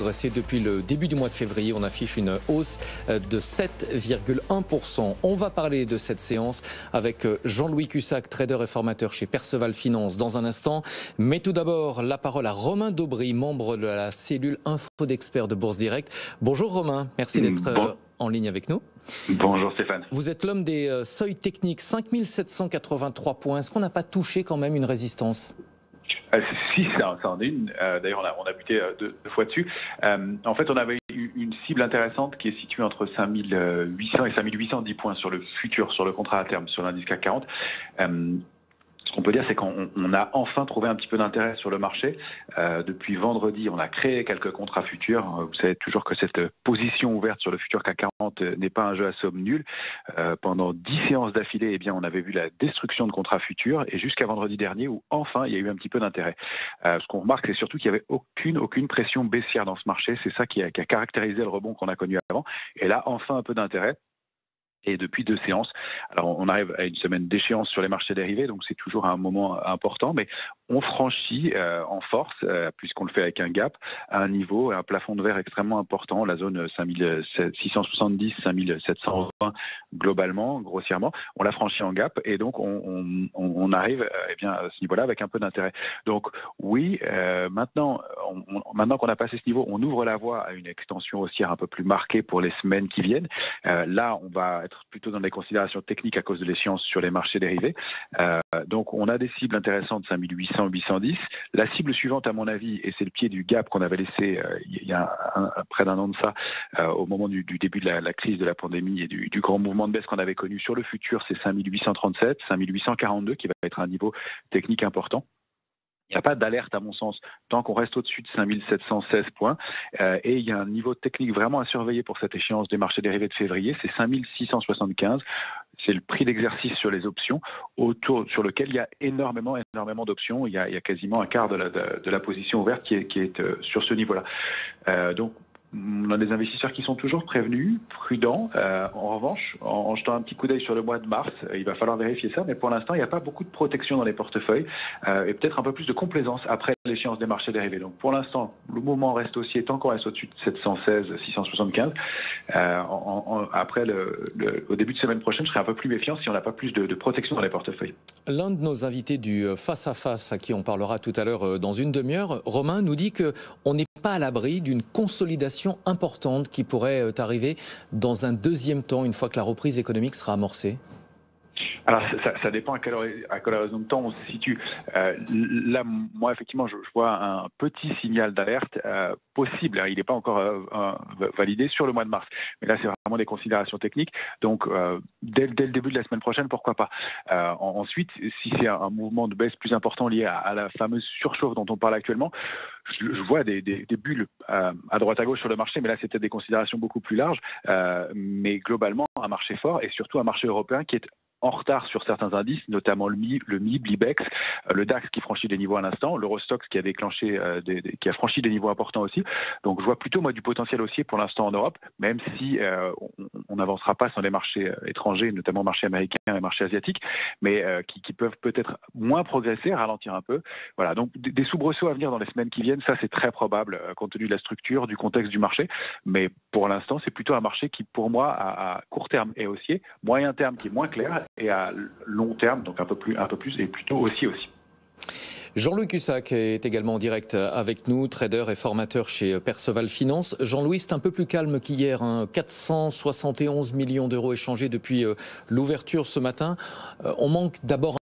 progressé depuis le début du mois de février. On affiche une hausse de 7,1%. On va parler de cette séance avec Jean-Louis Cussac, trader et formateur chez Perceval Finance dans un instant. Mais tout d'abord, la parole à Romain Daubry, membre de la cellule Info d'experts de Bourse Direct. Bonjour Romain, merci d'être en ligne avec nous. Bonjour Stéphane. Vous êtes l'homme des seuils techniques, 5783 points. Est-ce qu'on n'a pas touché quand même une résistance ? Si, ça en est une. D'ailleurs, on a buté deux fois dessus. En fait, on avait une cible intéressante qui est située entre 5800 et 5810 points sur le futur, sur le contrat à terme, sur l'indice CAC 40. Ce qu'on peut dire, c'est qu'on a enfin trouvé un petit peu d'intérêt sur le marché. Depuis vendredi, on a créé quelques contrats futurs. Vous savez toujours que cette position ouverte sur le futur CAC 40 n'est pas un jeu à somme nulle. Pendant 10 séances d'affilée, eh bien, on avait vu la destruction de contrats futurs et jusqu'à vendredi dernier où enfin il y a eu un petit peu d'intérêt. Ce qu'on remarque, c'est surtout qu'il n'y avait aucune pression baissière dans ce marché. C'est ça qui a caractérisé le rebond qu'on a connu avant. Et là, enfin un peu d'intérêt. Et depuis 2 séances, alors on arrive à une semaine d'échéance sur les marchés dérivés, donc c'est toujours un moment important, mais on franchit en force, puisqu'on le fait avec un gap, à un niveau, un plafond de verre extrêmement important, la zone 5670, 5720 globalement, grossièrement, on l'a franchi en gap, et donc on arrive à ce niveau-là avec un peu d'intérêt. Donc oui, maintenant qu'on a passé ce niveau, on ouvre la voie à une extension haussière un peu plus marquée pour les semaines qui viennent. Là, on va être plutôt dans des considérations techniques à cause de l'échéance sur les marchés dérivés. Donc on a des cibles intéressantes, 5800, 810. La cible suivante, à mon avis, et c'est le pied du gap qu'on avait laissé il y a près d'un an de ça, au moment du début de la crise de la pandémie et du grand mouvement de baisse qu'on avait connu sur le futur, c'est 5837, 5842 qui va être un niveau technique important. Il n'y a pas d'alerte, à mon sens, tant qu'on reste au-dessus de 5716 points. Et il y a un niveau technique vraiment à surveiller pour cette échéance des marchés dérivés de février, c'est 5675. C'est le prix d'exercice sur les options, sur lequel il y a énormément d'options. Il y a quasiment un quart de la position ouverte qui est sur ce niveau-là. Donc, on a des investisseurs qui sont toujours prévenus, prudents. En revanche, en jetant un petit coup d'œil sur le mois de mars, il va falloir vérifier ça, mais pour l'instant, il n'y a pas beaucoup de protection dans les portefeuilles et peut-être un peu plus de complaisance après l'échéance des marchés dérivés. Donc pour l'instant, le mouvement reste haussier tant qu'on reste au-dessus de 716, 675. Après, au début de semaine prochaine, je serai un peu plus méfiant si on n'a pas plus de protection dans les portefeuilles. L'un de nos invités du face-à-face, à qui on parlera tout à l'heure dans une demi-heure, Romain, nous dit qu'on n'est pas à l'abri d'une consolidation importante qui pourrait arriver dans un deuxième temps, une fois que la reprise économique sera amorcée. Alors ça dépend à quelle horizon de temps on se situe. Là, moi, effectivement, je vois un petit signal d'alerte possible. Il n'est pas encore validé sur le mois de mars. Mais là, c'est vraiment des considérations techniques. Donc, dès le début de la semaine prochaine, pourquoi pas. Ensuite, si c'est un mouvement de baisse plus important lié à la fameuse surchauffe dont on parle actuellement, je vois des bulles à droite à gauche sur le marché, mais là, c'était des considérations beaucoup plus larges. Mais globalement, un marché fort et surtout un marché européen qui est en retard sur certains indices, notamment le MIB, l'IBEX, le DAX qui franchit des niveaux à l'instant, l'Eurostoxx qui a déclenché, qui a franchi des niveaux importants aussi. Donc je vois plutôt moi du potentiel haussier pour l'instant en Europe, même si on n'avancera pas sur les marchés étrangers, notamment marchés américains et marchés asiatiques, mais qui peuvent peut-être moins progresser, ralentir un peu. Voilà, donc des soubresauts à venir dans les semaines qui viennent, ça c'est très probable compte tenu de la structure, du contexte du marché, mais pour l'instant c'est plutôt un marché qui pour moi à court terme est haussier, moyen terme qui est moins clair, et à long terme, donc un peu plus et plutôt aussi. Jean-Louis Cussac est également en direct avec nous, trader et formateur chez Perceval Finance. Jean-Louis, c'est un peu plus calme qu'hier, 471 millions d'euros échangés depuis l'ouverture ce matin. On manque d'abord